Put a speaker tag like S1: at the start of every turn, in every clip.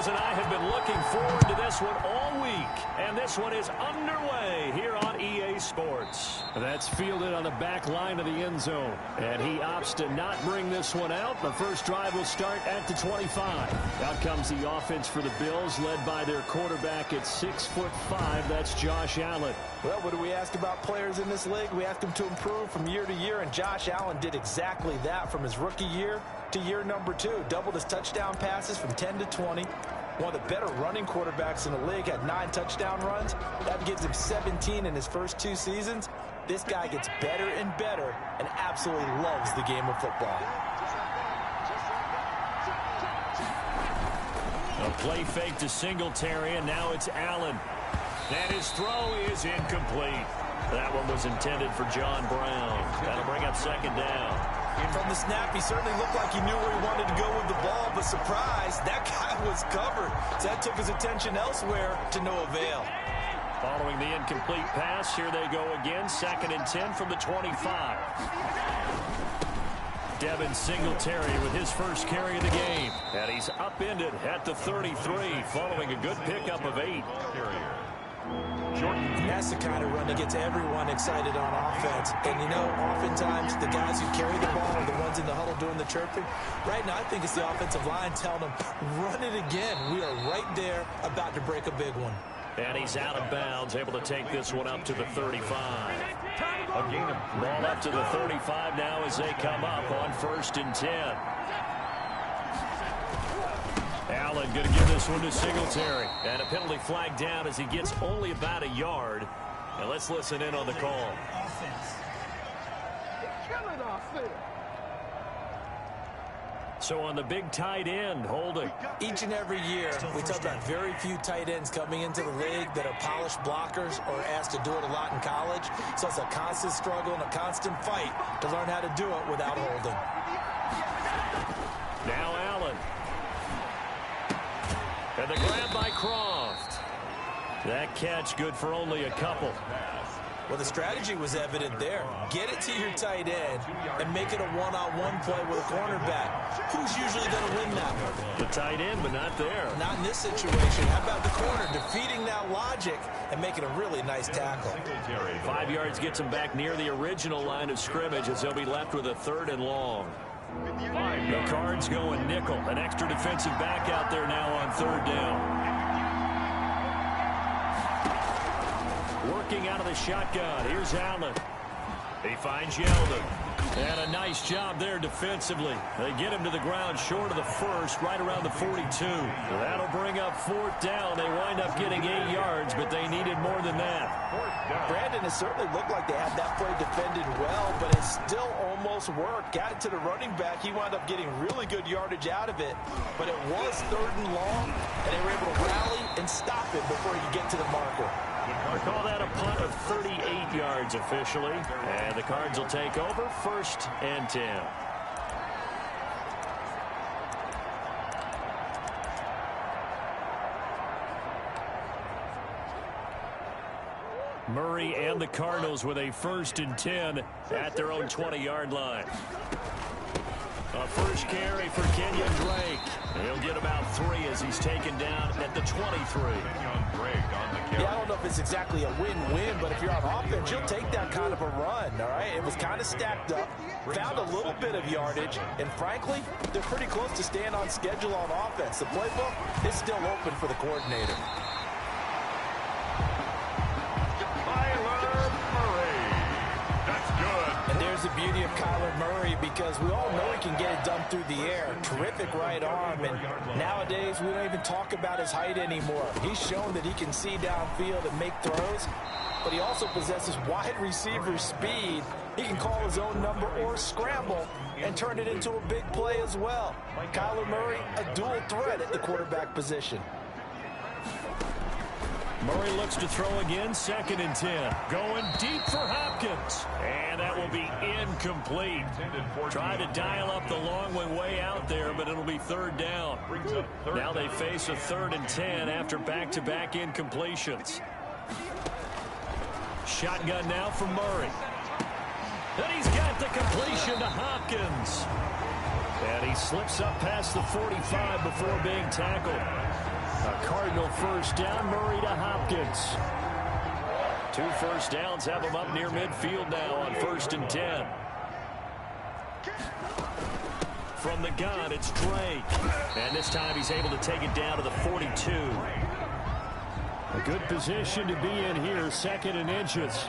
S1: Eagles and I have been looking forward to this one all week. And this one is underway here on EA Sports. That's fielded on the back line of the end zone. And he opts to not bring this one out. The first drive will start at the 25. Out comes the offense for the Bills, led by their quarterback at 6'5". That's Josh Allen.
S2: Well, what do we ask about players in this league? We ask them to improve from year to year, and Josh Allen did exactly that from his rookie year to year number 2. Doubled his touchdown passes from 10 to 20. One of the better running quarterbacks in the league, had 9 touchdown runs. That gives him 17 in his first 2 seasons. This guy gets better and better and absolutely loves the game of football.
S1: A play fake to Singletary, and now it's Allen. And his throw is incomplete. That one was intended for John Brown. That'll bring up second down.
S2: From the snap, he certainly looked like he knew where he wanted to go with the ball, but surprise, that guy was covered. So that took his attention elsewhere to no avail.
S1: Following the incomplete pass, here they go again. 2nd and 10 from the 25. Devin Singletary with his first carry of the game. And he's upended at the 33, following a good pickup of 8.
S2: That's the kind of run that gets everyone excited on offense. And, you know, oftentimes the guys who carry the ball are the ones in the huddle doing the chirping. Right now, I think it's the offensive line telling them, run it again. We are right there about to break a big one.
S1: And he's out of bounds, able to take this one up to the 35. Ball up to the 35 now as they come up on 1st and 10. Allen going to give this one to Singletary. And a penalty flag down as he gets only about a yard. And let's listen in on the call. So on the big tight end, holding.
S2: Each and every year, we talk about very few tight ends coming into the league that are polished blockers or asked to do it a lot in college. So it's a constant struggle and a constant fight to learn how to do it without holding.
S1: Now Allen. And the grab by Croft. That catch good for only a couple.
S2: Well, the strategy was evident there. Get it to your tight end and make it a one-on-one play with a cornerback. Who's usually going to win that one?
S1: The tight end, but not there.
S2: Not in this situation. How about the corner defeating that logic and making a really nice tackle?
S1: 5 yards gets him back near the original line of scrimmage as they'll be left with a 3rd and long. The Cards going nickel. An extra defensive back out there now on 3rd down. Working out of the shotgun. Here's Allen. He finds Yeldon. And a nice job there defensively. They get him to the ground short of the 1st, right around the 42. That'll bring up 4th down. They wind up getting 8 yards, but they needed more than that.
S2: Brandon, it certainly looked like they had that play defended well, but it still almost worked. Got it to the running back. He wound up getting really good yardage out of it, but it was 3rd and long, and they were able to rally and stop it before you get to the marker.
S1: We call that a punt of 38 yards officially. And the Cards will take over 1st and 10. Murray and the Cardinals with a 1st and 10 at their own 20-yard line. A first carry for Kenyon Drake. He'll get about 3 as he's taken down at the 23.
S2: Yeah, I don't know if it's exactly a win-win, but if you're on offense, you'll take that kind of a run, all right? It was kind of stacked up, found a little bit of yardage, and frankly, they're pretty close to staying on schedule on offense. The playbook is still open for the coordinator. The beauty of Kyler Murray, because we all know he can get it done through the air. Terrific right arm, and nowadays we don't even talk about his height anymore. He's shown that he can see downfield and make throws, but he also possesses wide receiver speed. He can call his own number or scramble and turn it into a big play as well. Kyler Murray, a dual threat at the quarterback position.
S1: Murray looks to throw again, 2nd and 10. Going deep for Hopkins. And that will be incomplete. Try to dial up the long one way out there, but it'll be 3rd down. Now they face a 3rd and 10 after back-to-back incompletions. Shotgun now for Murray. And he's got the completion to Hopkins. And he slips up past the 45 before being tackled. A Cardinal first down, Murray to Hopkins. 2 first downs have him up near midfield now on 1st and 10. From the gun, it's Drake. And this time he's able to take it down to the 42. A good position to be in here, 2nd and inches.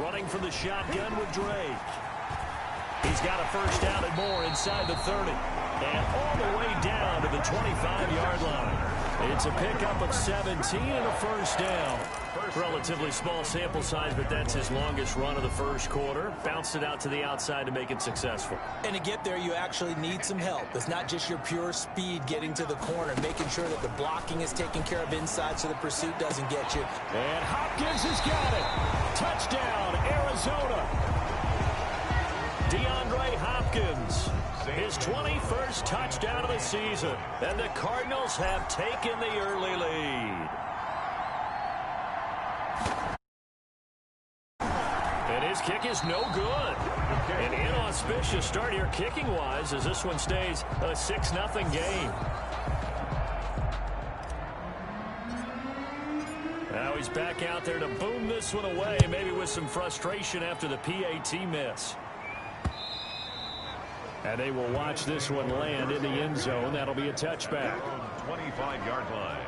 S1: Running from the shotgun with Drake. He's got a first down and more inside the 30. And all the way down to the 25-yard line. It's a pickup of 17 and a first down. Relatively small sample size, but that's his longest run of the first quarter. Bounced it out to the outside to make it successful.
S2: And to get there, you actually need some help. It's not just your pure speed getting to the corner, making sure that the blocking is taken care of inside so the pursuit doesn't get you.
S1: And Hopkins has got it. Touchdown, Arizona. DeAndre Hopkins, his 21st touchdown of the season. And the Cardinals have taken the early lead. And his kick is no good. An inauspicious start here kicking-wise as this one stays a 6-0 game. Now he's back out there to boom this one away, maybe with some frustration after the PAT miss. And they will watch this one land in the end zone. That'll be a touchback.
S3: 25-yard line.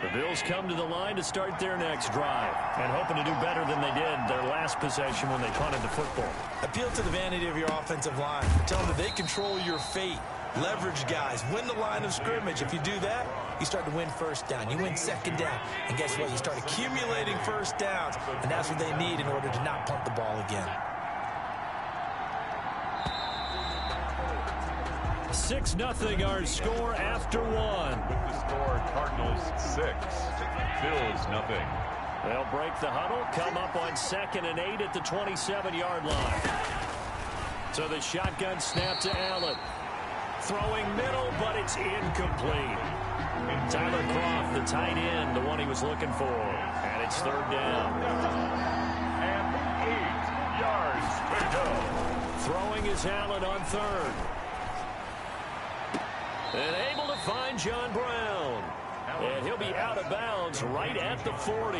S1: The Bills come to the line to start their next drive and hoping to do better than they did their last possession when they punted the football.
S2: Appeal to the vanity of your offensive line. Tell them that they control your fate. Leverage guys. Win the line of scrimmage. If you do that, you start to win first down. You win second down. And guess what? You start accumulating first downs. And that's what they need in order to not punt the ball again.
S1: 6-0 our score after one.
S3: With the score, Cardinals 6, Bills nothing.
S1: They'll break the huddle, come up on 2nd and 8 at the 27-yard line. So the shotgun snap to Allen. Throwing middle, but it's incomplete. Tyler Kroft, the tight end, the one he was looking for. And it's 3rd down.
S3: And 8 yards to go.
S1: Throwing is Allen on 3rd. And able to find John Brown. And he'll be out of bounds right at the 40.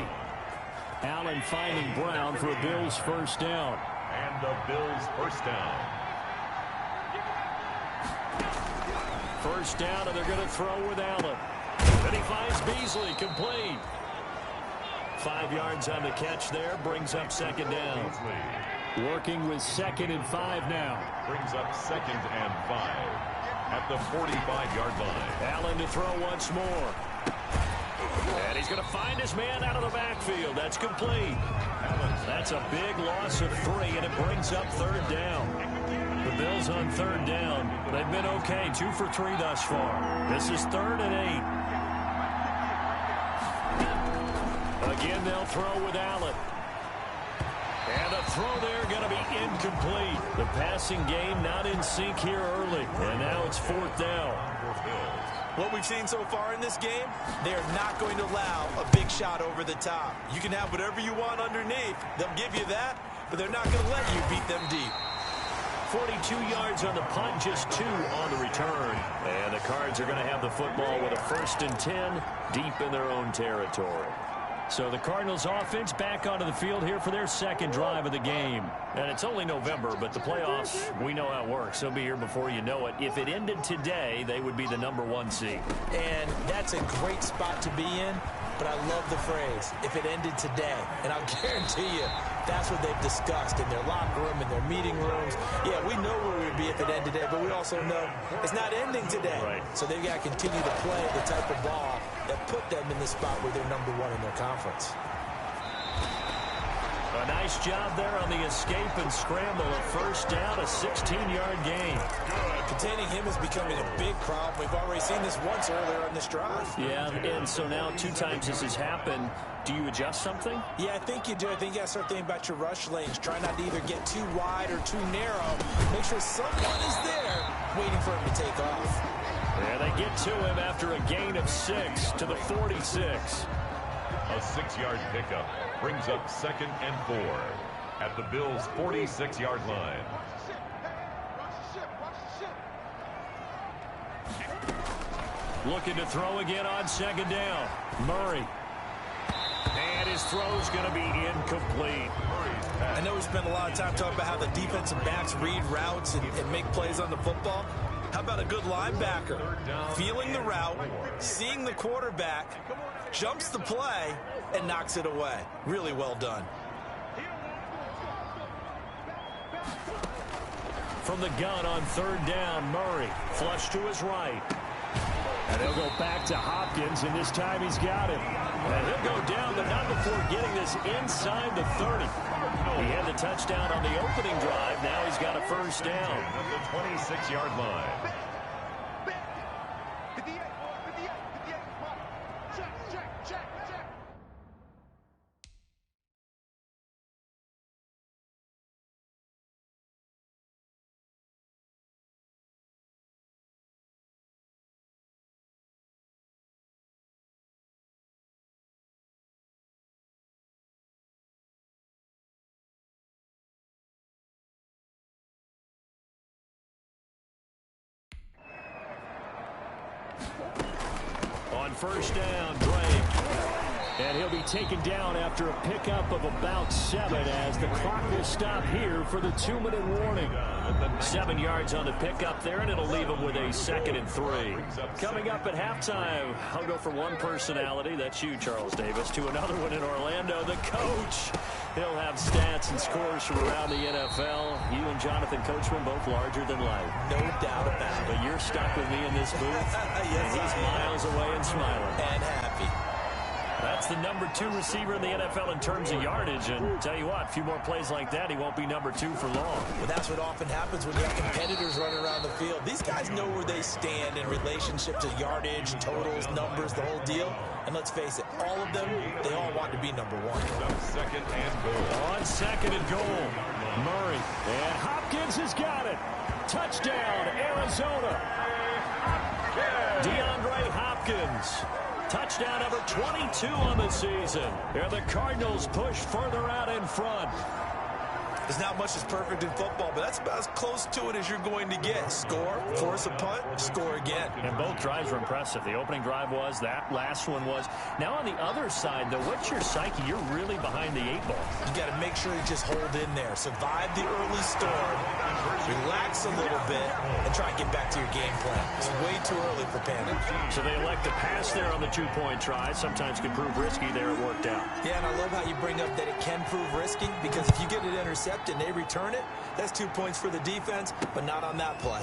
S1: Allen finding Brown for a Bills first down.
S3: And the Bills first down.
S1: First down, and they're going to throw with Allen. And he finds Beasley, complete. 5 yards on the catch there, brings up 2nd down.
S3: Beasley.
S1: Working with 2nd and 5 now.
S3: Brings up 2nd and 5. At the 45-yard line.
S1: Allen to throw once more. And he's going to find his man out of the backfield. That's complete. That's a big loss of 3, and it brings up 3rd down. The Bills on 3rd down. They've been okay, 2 for 3 thus far. This is 3rd and 8. Again, they'll throw with Allen. And a throw there going to be incomplete. The passing game not in sync here early. And now it's 4th down.
S2: What we've seen so far in this game, they are not going to allow a big shot over the top. You can have whatever you want underneath. They'll give you that, but they're not going to let you beat them deep.
S1: 42 yards on the punt, just 2 on the return. And the Cards are going to have the football with a 1st and 10 deep in their own territory. So the Cardinals offense back onto the field here for their 2nd drive of the game. And it's only November, but the playoffs, we know how it works. They'll be here before you know it. If it ended today, they would be the #1 seed.
S2: And that's a great spot to be in, but I love the phrase, if it ended today. And I'll guarantee you, that's what they've discussed in their locker room, in their meeting rooms. Yeah, we know where we would be if it ended today, but we also know it's not ending today.
S1: Right.
S2: So they've got to continue to play the type of ball that put them in the spot where they're #1 in their conference.
S1: A nice job there on the escape and scramble. A first down, a 16-yard gain.
S2: Containing him is becoming a big problem. We've already seen this once earlier on this drive.
S1: Yeah, and so now 2 times this has happened. Do you adjust something?
S2: Yeah, I think you do. I think you got to start thinking about your rush lanes. Try not to either get too wide or too narrow. Make sure someone is there waiting for him to take off.
S1: Yeah, they get to him after a gain of 6 to the 46.
S3: A 6-yard pickup brings up 2nd and 4 at the Bills' 46-yard line.
S1: Looking to throw again on second down. Murray. And his throw's going to be incomplete.
S2: I know we spent a lot of time talking about how the defensive backs read routes and make plays on the football. How about a good linebacker feeling the route, seeing the quarterback, jumps the play, and knocks it away. Really well done.
S1: From the gun on third down, Murray. Flush to his right. And he'll go back to Hopkins, and this time he's got him. And he'll go down, but not before getting this inside the 30. He had the touchdown on the opening drive. Now he's got a first down.
S3: At the 26-yard line.
S1: On first down, Drake. And he'll be taken down after a pickup of about 7 as the clock will stop here for the 2-minute warning. 7 yards on the pickup there, and it'll leave him with a 2nd and 3. Coming up at halftime, I'll go from one personality, that's you, Charles Davis, to another one in Orlando, the coach. He'll have stats and scores from around the NFL. You and Jonathan Coachman both larger than life.
S2: No doubt about it.
S1: But you're stuck with me in this booth.
S2: Yes,
S1: and he's miles away and smiling.
S2: And happy.
S1: That's the number 2 receiver in the NFL in terms of yardage. And tell you what, a few more plays like that, he won't be number 2 for long.
S2: Well, that's what often happens when you have competitors running around the field. These guys know where they stand in relationship to yardage, totals, numbers, the whole deal. And let's face it, all of them, they all want to be number 1.
S3: Second and goal.
S1: On second and goal, Murray. And Hopkins has got it. Touchdown, Arizona. DeAndre Hopkins. Touchdown number 22 on the season. And the Cardinals push further out in front.
S2: There's not much that's perfect in football, but that's about as close to it as you're going to get. Score, force a punt, score again.
S1: And both drives were impressive. The opening drive was, that last one was. Now on the other side, though, what's your psyche? You're really behind the 8 ball.
S2: You got to make sure you just hold in there. Survive the early storm, relax a little bit, and try and get back to your game plan. It's way too early for panic.
S1: So they elect to pass there on the 2-point try. Sometimes could prove risky. There it worked out.
S2: Yeah, and I love how you bring up that it can prove risky, because if you get it intercepted and they return it, that's 2 points for the defense, but not on that play.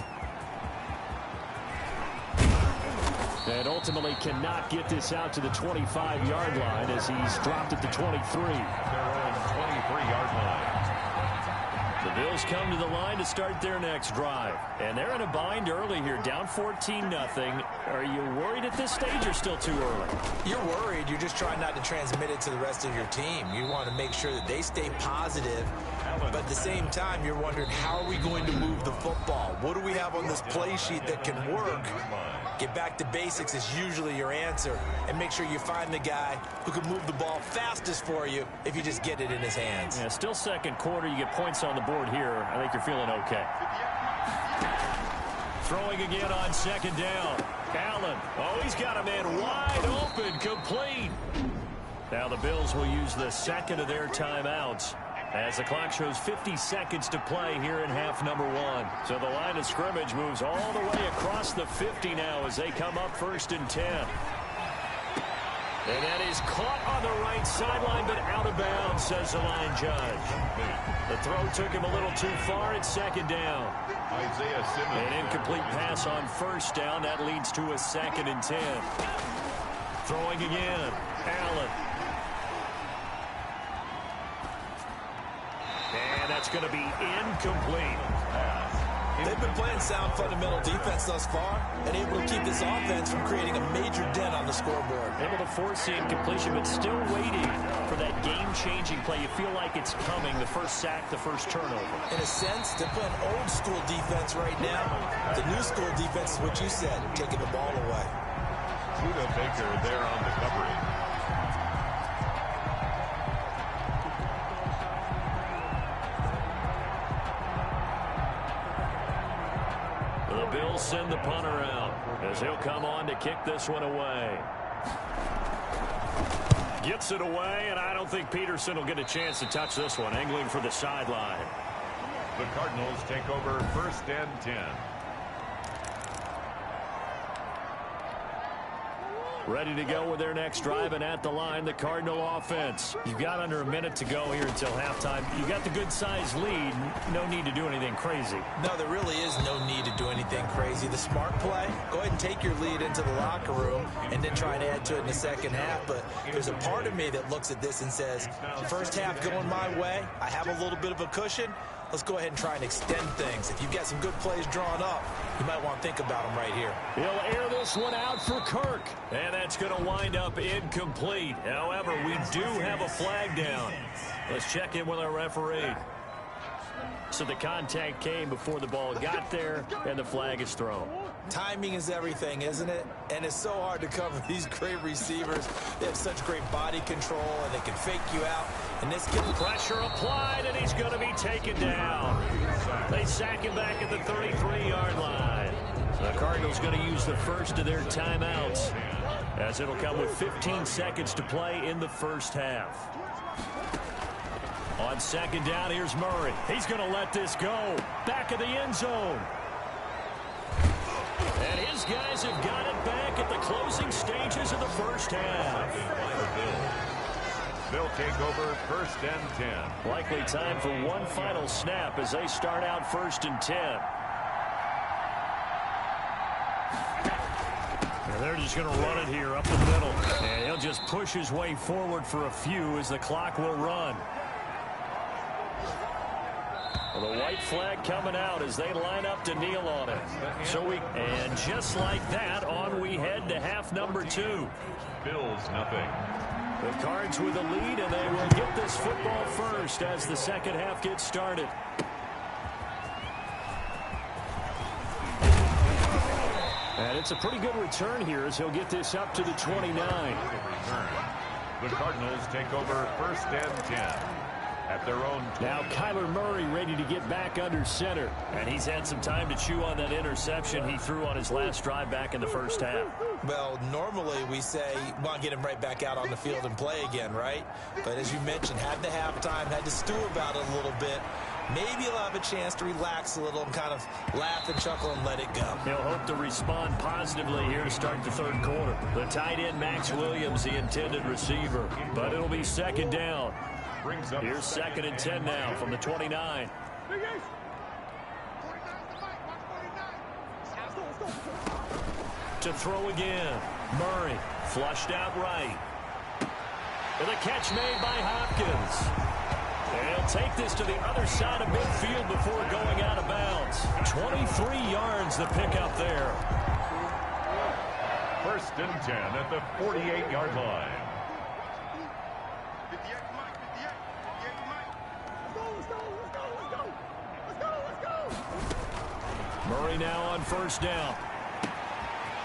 S1: And ultimately cannot get this out to the 25-yard line as he's dropped at the 23.
S3: Their own 23-yard line.
S1: The Bills come to the line to start their next drive. And they're in a bind early here, down 14-0. Are you worried at this stage or still too early?
S2: You're worried. You're just trying not to transmit it to the rest of your team. You want to make sure that they stay positive. But at the same time, you're wondering, how are we going to move the football? What do we have on this play sheet that can work? Get back to basics is usually your answer. And make sure you find the guy who can move the ball fastest for you if you just get it in his hands.
S1: Yeah, still second quarter. You get points on the board here. I think you're feeling okay. Throwing again on second down. Allen. Oh, he's got a man wide open. Complete. Now the Bills will use the second of their timeouts as the clock shows 50 seconds to play here in half number 1. So the line of scrimmage moves all the way across the 50 now as they come up 1st and 10. And that is caught on the right sideline, but out of bounds, says the line judge. The throw took him a little too far. It's second down.
S3: Isaiah Simmons.
S1: An incomplete pass on first down. That leads to a 2nd and 10. Throwing again. Allen. And that's going to be incomplete.
S2: They've been playing sound fundamental defense thus far and able to keep this offense from creating a major dent on the scoreboard.
S1: Able to force the incompletion, but still waiting for that game-changing play. You feel like it's coming, the first sack, the first turnover.
S2: In a sense, they're playing old-school defense right now. The new-school defense is what you said, taking the ball away.
S3: Judah Baker there on the covering.
S1: The Bills send the punter out. as he'll come on to kick this one away. Gets it away, and I don't think Peterson will get a chance to touch this one. Angling for the sideline.
S3: The Cardinals take over 1st and 10.
S1: Ready to go with their next drive, and at the line, the Cardinal offense. You've got under a minute to go here until halftime. You've got the good-sized lead. No need to do anything crazy.
S2: No, there really is no need to do anything crazy. The smart play, go ahead and take your lead into the locker room and then try and add to it in the second half. But there's a part of me that looks at this and says, first half going my way, I have a little bit of a cushion. Let's go ahead and try and extend things. If you've got some good plays drawn up, you might want to think about them right here.
S1: He'll air this one out for Kirk. And that's going to wind up incomplete. However, we do have a flag down. Let's check in with our referee. So the contact came before the ball got there, and the flag is thrown.
S2: Timing is everything, isn't it? And it's so hard to cover these great receivers. They have such great body control, and they can fake you out. And this gets
S1: pressure applied, and he's going to be taken down. They sack him back at the 33-yard line. The Cardinals going to use the first of their timeouts, as it'll come with 15 seconds to play in the first half. On second down, here's Murray. He's going to let this go. Back of the end zone. And his guys have got it back at the closing stages of the first half.
S3: They'll take over 1st and 10.
S1: Likely time for one final snap as they start out 1st and 10. And they're just going to run it here up the middle. And he'll just push his way forward for a few as the clock will run. Well, the white flag coming out as they line up to kneel on it. And just like that, on we head to half number 2.
S3: Bills nothing.
S1: The Cards with a lead, and they will get this football first as the second half gets started. And it's a pretty good return here as he'll get this up to the 29.
S3: The Cardinals take over 1st and 10. At their own.
S1: Now Kyler Murray ready to get back under center. And he's had some time to chew on that interception he threw on his last drive back in the first half.
S2: Well, normally we say, want to get him right back out on the field and play again, right? But as you mentioned, had the halftime, had to stew about it a little bit. Maybe he'll have a chance to relax a little and kind of laugh and chuckle and let it go.
S1: He'll hope to respond positively here to start the third quarter. The tight end, Max Williams, the intended receiver. But it'll be second down. Here's 2nd and 10 now from the 29. To throw again. Murray flushed out right. And the catch made by Hopkins. And he'll take this to the other side of midfield before going out of bounds. 23 yards the pickup there.
S3: 1st and 10 at the 48-yard line.
S1: Murray now on 1st down.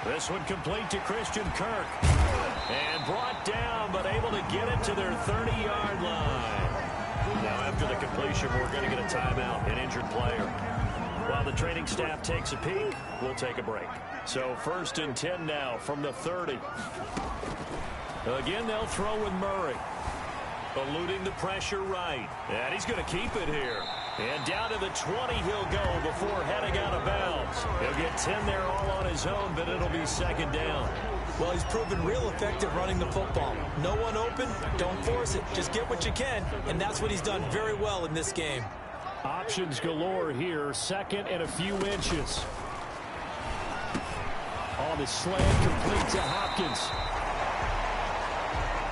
S1: This one complete to Christian Kirk. And brought down, but able to get it to their 30-yard line. Now after the completion, we're going to get a timeout, an injured player. While the training staff takes a peek, we'll take a break. So 1st and 10 now from the 30. Again, they'll throw with Murray. Eluding the pressure right. And he's going to keep it here. And down to the 20 he'll go before heading out of bounds. He'll get 10 there all on his own, but it'll be second down.
S2: Well, he's proven real effective running the football. No one open, don't force it. Just get what you can, and that's what he's done very well in this game.
S1: Options galore here. 2nd and a few inches. On the slant, complete to Hopkins.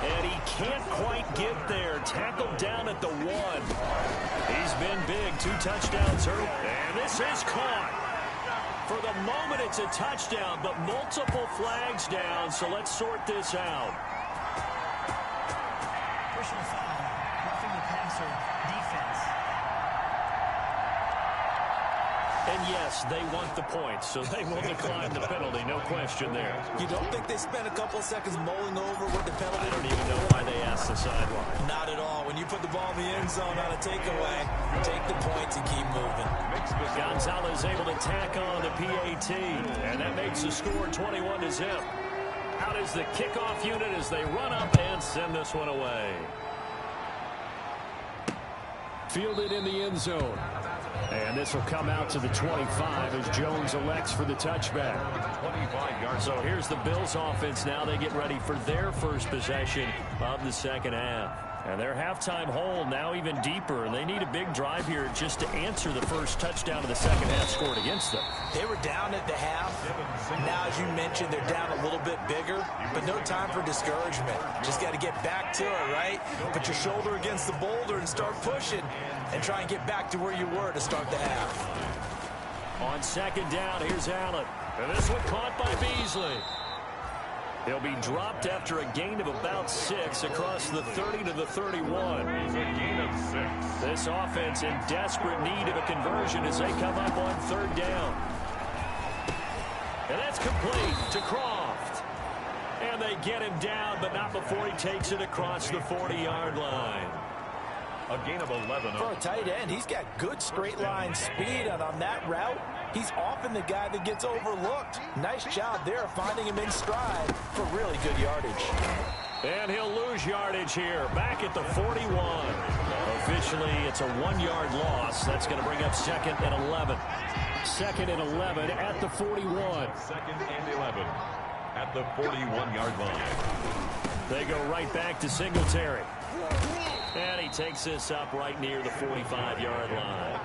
S1: And he can't quite get there. Tackled down at the 1. He's been big. 2 touchdowns early. And this is caught. For the moment, it's a touchdown, but multiple flags down, so let's sort this out.
S4: Personal foul, roughing the passer, defense.
S1: And yes, they want the points, so they will decline the penalty, no question there.
S2: You don't think they spent a couple of seconds mulling over what the penalty?
S1: I don't even know why they asked the sideline.
S2: Not at all. When you put the ball in the end zone on a takeaway, take the points and keep moving.
S1: Gonzalez able to tack on the PAT, and that makes the score 21-0. Out is the kickoff unit as they run up and send this one away. Fielded in the end zone. And this will come out to the 25 as Jones elects for the touchback.
S3: 25 yards.
S1: So here's the Bills offense now. They get ready for their first possession of the second half. And their halftime hole now even deeper. And they need a big drive here just to answer the first touchdown of the second half scored against them.
S2: They were down at the half. Now, as you mentioned, they're down a little bit bigger, but no time for discouragement. Just got to get back to it, right? Put your shoulder against the boulder and start pushing and try and get back to where you were to start the half.
S1: On second down, here's Allen. And this one caught by Beasley. He'll be dropped after a gain of about 6 across the 30 to the 31.
S3: It's a gain of 6.
S1: This offense in desperate need of a conversion as they come up on third down. And that's complete to Croft. And they get him down, but not before he takes it across the 40-yard line.
S3: A gain of 11.
S2: For a tight end, he's got good straight line speed, and on that route, he's often the guy that gets overlooked. Nice job there finding him in stride for really good yardage.
S1: And he'll lose yardage here, back at the 41. Officially, it's a 1-yard loss. That's going to bring up second and 11. Second and 11 at the 41.
S3: Second and 11 at the 41-yard line.
S1: They go right back to Singletary. And he takes this up right near the 45-yard line.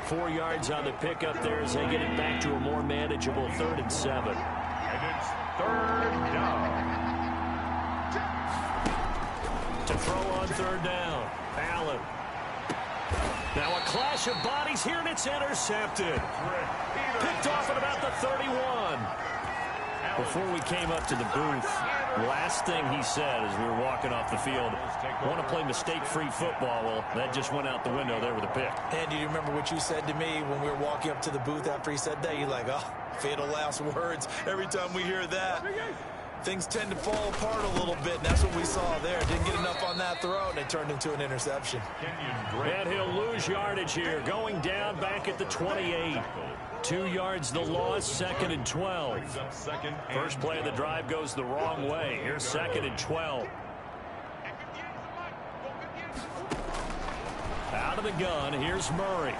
S1: 4 yards on the pickup there as they get it back to a more manageable 3rd and 7.
S3: And it's third down.
S1: To throw on third down, Allen. Now a clash of bodies here, and it's intercepted. Picked off at about the 31. Before we came up to the booth, last thing he said as we were walking off the field, want to play mistake-free football. Well, that just went out the window there with a pick.
S2: And do you remember what you said to me when we were walking up to the booth after he said that? You're like, oh, fatal last words. Every time we hear that, things tend to fall apart a little bit, and that's what we saw there. Didn't get enough on that throw, and it turned into an interception.
S1: And he'll lose yardage here, going down back at the 28. 2 yards the loss, 2nd and 12. First play of the drive goes the wrong way. Here's 2nd and 12. Out of the gun, here's Murray.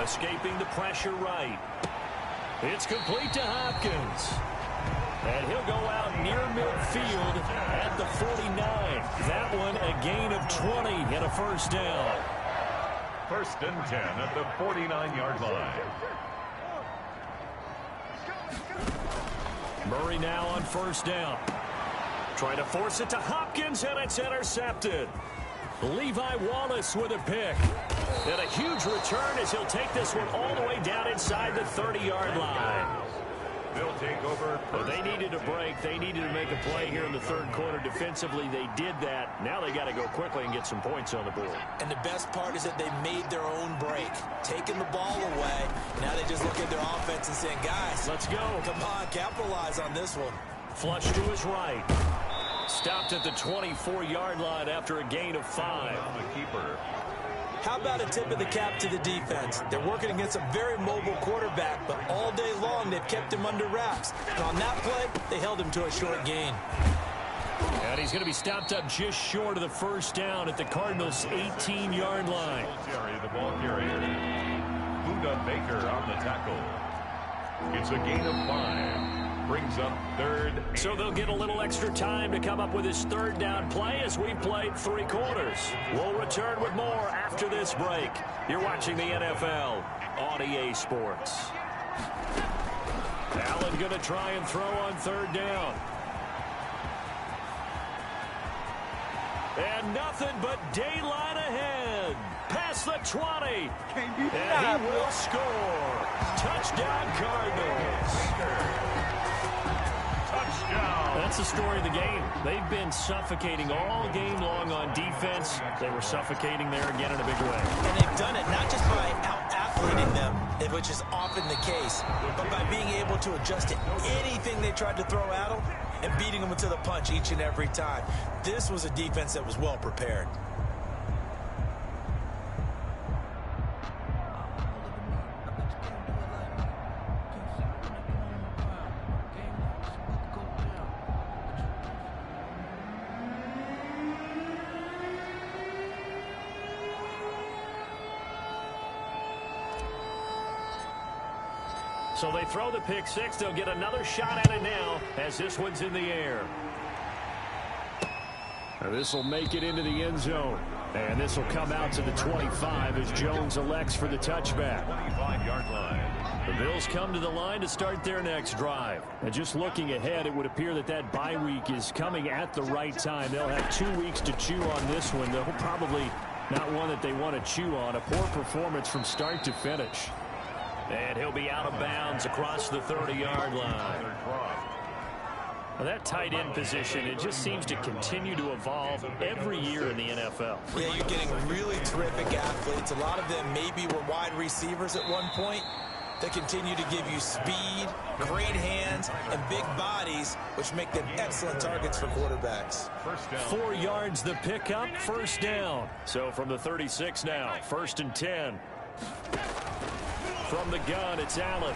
S1: Escaping the pressure right. It's complete to Hopkins. And he'll go out near midfield at the 49. That one a gain of 20 and a first down.
S3: 1st and 10 at the 49-yard line.
S1: Murray now on first down. Trying to force it to Hopkins, and it's intercepted. Levi Wallace with a pick. And a huge return as he'll take this one all the way down inside the 30-yard line.
S3: They'll take over.
S1: Well, they needed a break. They needed to make a play here in the 3rd quarter defensively. They did that. Now they got to go quickly and get some points on the board.
S2: And the best part is that they made their own break. Taking the ball away. Now they just look at their offense and saying, guys,
S1: let's go.
S2: Come on, capitalize on this one.
S1: Flush to his right. Stopped at the 24-yard line after a gain of 5.
S3: On the keeper.
S2: How about a tip of the cap to the defense? They're working against a very mobile quarterback, but all day long they've kept him under wraps. And on that play, they held him to a short gain.
S1: And he's going to be stopped up just short of the first down at the Cardinals' 18-yard line.
S3: The ball carrier. Buda Baker on the tackle. It's a gain of 5. Brings up 3rd.
S1: So they'll get a little extra time to come up with his 3rd down play as we've played 3 quarters. We'll return with more after this break. You're watching the NFL on EA Sports. Allen going to try and throw on 3rd down. And nothing but daylight ahead. Past the 20. And he will score. Touchdown Cardinals. That's the story of the game. They've been suffocating all game long on defense. They were suffocating there again in a big way.
S2: And they've done it not just by out-athleting them, which is often the case, but by being able to adjust to anything they tried to throw at them and beating them to the punch each and every time. This was a defense that was well prepared.
S1: So they throw the pick six. They'll get another shot at it now as this one's in the air. This will make it into the end zone. And this will come out to the 25 as Jones elects for the touchback.
S3: 25-yard line.
S1: The Bills come to the line to start their next drive. And just looking ahead, it would appear that that bye week is coming at the right time. They'll have 2 weeks to chew on this one, though probably not one that they want to chew on. A poor performance from start to finish. And he'll be out of bounds across the 30-yard line. Well, that tight end position, it just seems to continue to evolve every year in the NFL.
S2: Yeah, you're getting really terrific athletes. A lot of them maybe were wide receivers at one point. They continue to give you speed, great hands, and big bodies, which make them excellent targets for quarterbacks.
S1: 4 yards the pickup, first down. So from the 36 now, 1st and 10. From the gun, it's Allen.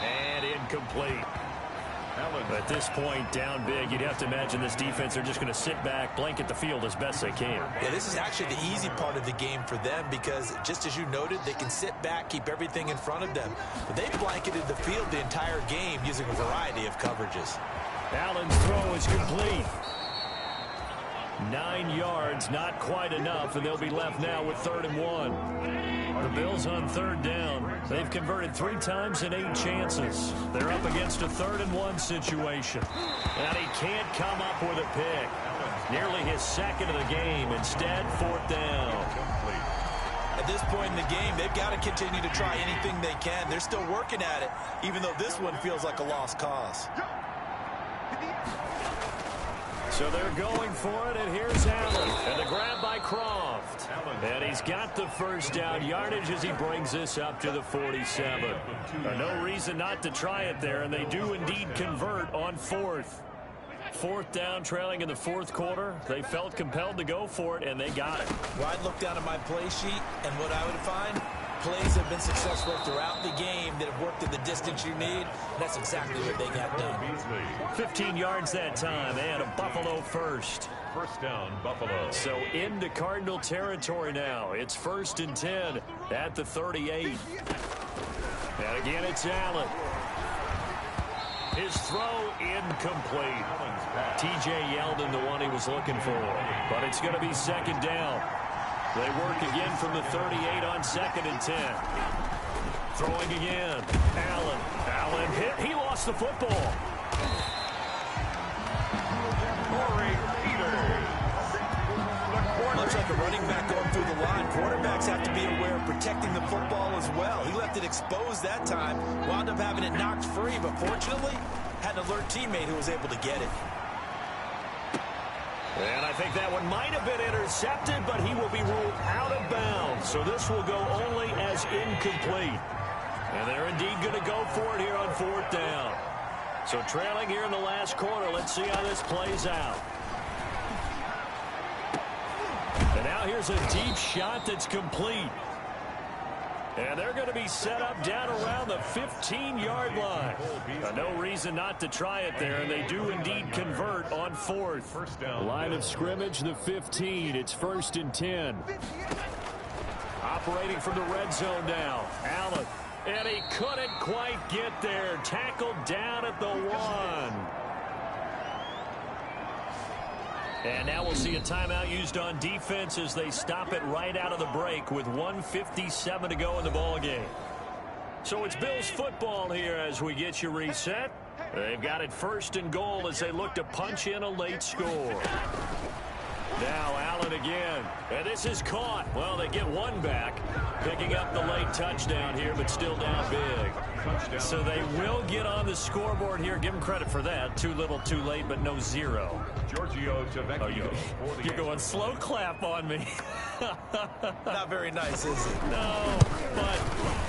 S1: And incomplete. At this point, down big, you'd have to imagine this defense, they're just going to sit back, blanket the field as best they can.
S2: Yeah, this is actually the easy part of the game for them because, just as you noted, they can sit back, keep everything in front of them. But they blanketed the field the entire game using a variety of coverages.
S1: Allen's throw is complete. 9 yards, not quite enough, and they'll be left now with 3rd and 1. The Bills on 3rd down. They've converted 3 times in 8 chances. They're up against a 3rd and 1 situation. And he can't come up with a pick. Nearly his 2nd of the game. Instead, 4th down.
S2: At this point in the game, they've got to continue to try anything they can. They're still working at it, even though this one feels like a lost cause.
S1: So they're going for it, and here's Allen. And the grab by Croft. And he's got the first down yardage as he brings this up to the 47. No reason not to try it there, and they do indeed convert on 4th. 4th down, trailing in the 4th quarter. They felt compelled to go for it, and they got it.
S2: Well, I'd look down at my play sheet, and what I would find, plays have been successful throughout the game that have worked at the distance you need. That's exactly what they got done.
S1: 15 yards that time, and a Buffalo first.
S3: First down, Buffalo.
S1: So into Cardinal territory now. It's 1st and 10 at the 38. And again, it's Allen. His throw incomplete. T.J. Yeldon, the one he was looking for. But it's going to be 2nd down. They work again from the 38 on 2nd and 10. Throwing again. Allen. Allen hit. He lost the football.
S2: Much like a running back going through the line, quarterbacks have to be aware of protecting the football as well. He left it exposed that time, wound up having it knocked free, but fortunately, had an alert teammate who was able to get it.
S1: And I think that one might have been intercepted, but he will be ruled out of bounds. So this will go only as incomplete. And they're indeed going to go for it here on 4th down. So trailing here in the last quarter, let's see how this plays out. And now here's a deep shot that's complete. And they're going to be set up down around the 15-yard line. No reason not to try it there, and they do indeed convert on 4th.
S3: First down.
S1: Line of scrimmage, the 15. It's 1st and 10. Operating from the red zone now. Allen. And he couldn't quite get there. Tackled down at the 1. And now we'll see a timeout used on defense as they stop it right out of the break with 1:57 to go in the ballgame. So it's Bills football here as we get you reset. They've got it 1st and goal as they look to punch in a late score. Now Allen again. And this is caught. Well, they get one back. Picking up the late touchdown here, but still down big. So they will get on the scoreboard here. Give them credit for that. Too little, too late, but no zero.
S3: Giorgio Tavecchio.
S1: You're going slow clap on me.
S2: Not very nice, is it?
S1: No, but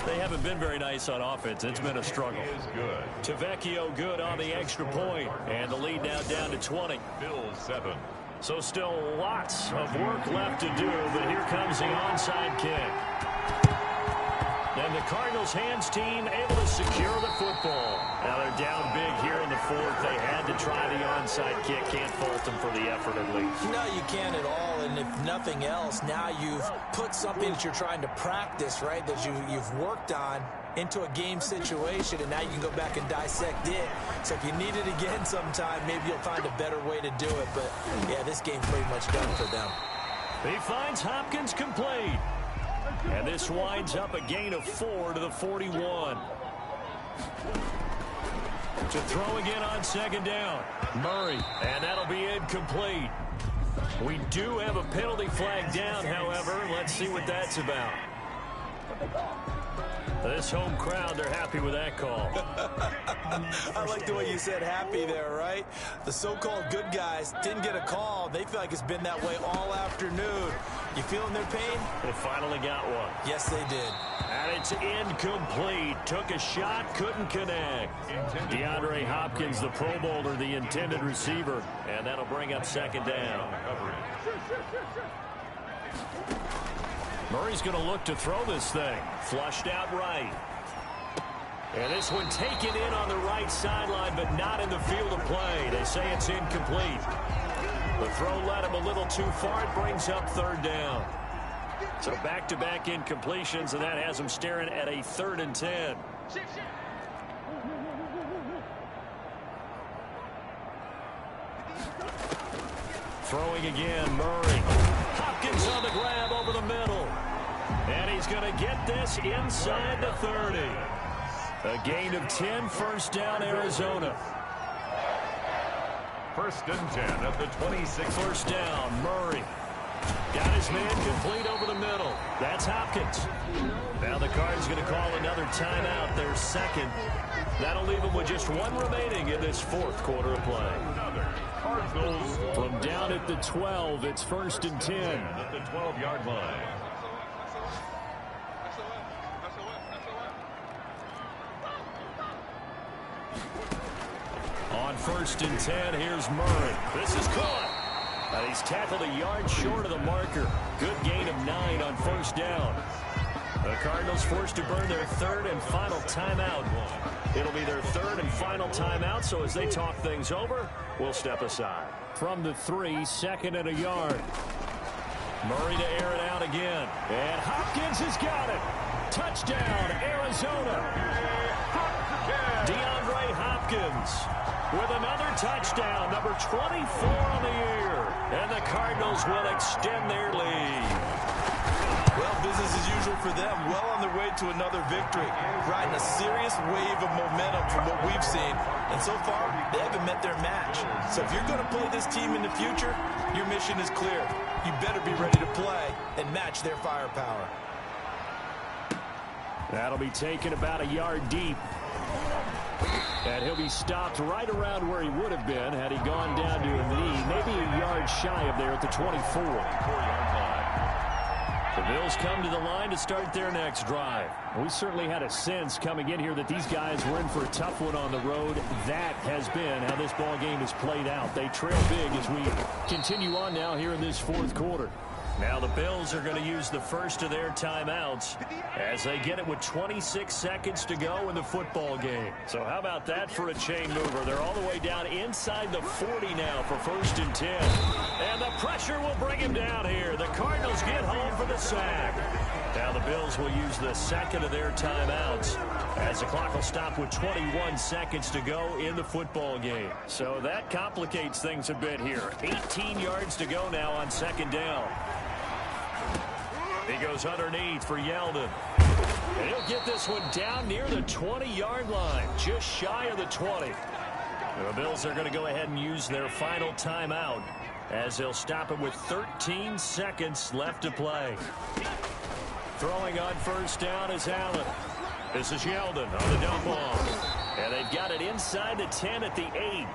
S1: they haven't been very nice on offense. It's been a struggle.
S3: Is good.
S1: Tavecchio good on the extra point. And the lead now down to 20.
S3: Bills 7.
S1: So still lots of work left to do, but here comes the onside kick. And the Cardinals hands team able to secure the football. Now they're down big here in the fourth. They had to try the onside kick. Can't fault them for the effort at least.
S2: No, you can't at all. And if nothing else, now you've put something that you're trying to practice, right, that you've worked on into a game situation, and now you can go back and dissect it. So if you need it again sometime, maybe you'll find a better way to do it. But, yeah, this game's pretty much done for them.
S1: He finds Hopkins complete. And this winds up a gain of 4 to the 41. To throw again on second down. Murray, and that'll be incomplete. We do have a penalty flag down, however. Let's see what that's about. This home crowd, they're happy with that call.
S2: I like the way you said happy there, right? The so-called good guys didn't get a call. They feel like it's been that way all afternoon. You feeling their pain?
S1: They finally got one.
S2: Yes, they did.
S1: And it's incomplete. Took a shot, couldn't connect. DeAndre Hopkins, the Pro Bowler, the intended receiver. And that'll bring up second down. Murray's going to look to throw this thing. Flushed out right. And this one taken in on the right sideline, but not in the field of play. They say it's incomplete. The throw led him a little too far. It brings up third down. So back-to-back incompletions, and that has him staring at a 3rd and 10. Throwing again, Murray. Hopkins on the grab over the middle. And he's going to get this inside the 30. A gain of 10, first down, Arizona.
S3: 1st and 10 at the 26.
S1: First down, Murray. Got his man complete over the middle. That's Hopkins. Now the Cards going to call another timeout, their second. That'll leave them with just one remaining in this 4th quarter of play.
S3: Cardinals
S1: from down at the 12, it's 1st and 10.
S3: At the 12-yard line.
S1: On 1st and 10, here's Murray. This is caught. And he's tackled a yard short of the marker. Good gain of 9 on 1st down. The Cardinals forced to burn their 3rd and final timeout. It'll be their 3rd and final timeout, so as they talk things over, we'll step aside. From the 3, 2nd and a yard. Murray to air it out again. And Hopkins has got it. Touchdown, Arizona. DeAndre Hopkins with another touchdown, number 24 on the year. And the Cardinals will extend their lead.
S2: Well, business as usual for them. Well on their way to another victory. Riding a serious wave of momentum from what we've seen. And so far, they haven't met their match. So if you're going to play this team in the future, your mission is clear. You better be ready to play and match their firepower.
S1: That'll be taken about a yard deep. And he'll be stopped right around where he would have been had he gone down to a knee, maybe a yard shy of there at the 24.
S3: 4-yard line.
S1: The Bills come to the line to start their next drive. We certainly had a sense coming in here that these guys were in for a tough one on the road. That has been how this ball game has played out. They trail big as we continue on now here in this 4th quarter. Now the Bills are going to use the first of their timeouts as they get it with 26 seconds to go in the football game. So how about that for a chain mover? They're all the way down inside the 40 now for 1st and 10. And the pressure will bring him down here. The Cardinals get home for the sack. Now the Bills will use the second of their timeouts as the clock will stop with 21 seconds to go in the football game. So that complicates things a bit here. 18 yards to go now on 2nd down. He goes underneath for Yeldon. And he'll get this one down near the 20-yard line, just shy of the 20. The Bills are going to go ahead and use their final timeout as they'll stop it with 13 seconds left to play. Throwing on first down is Allen. This is Yeldon on the dump off. And they've got it inside the 10 at the 8.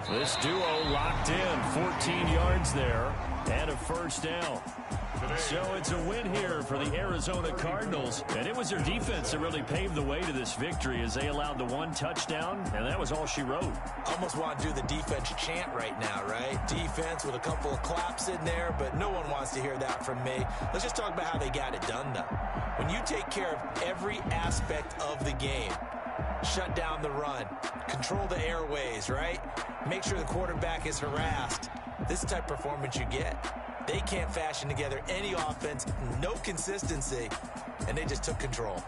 S1: This duo locked in, 14 yards there, and a first down. So it's a win here for the Arizona Cardinals, and it was their defense that really paved the way to this victory as they allowed the one touchdown, and that was all she wrote.
S2: Almost want to do the defense chant right now, right? Defense with a couple of claps in there, but no one wants to hear that from me. Let's just talk about how they got it done, though. When you take care of every aspect of the game, shut down the run, control the airways, right? Make sure the quarterback is harassed. This type of performance you get. They can't fashion together any offense, no consistency, and they just took control.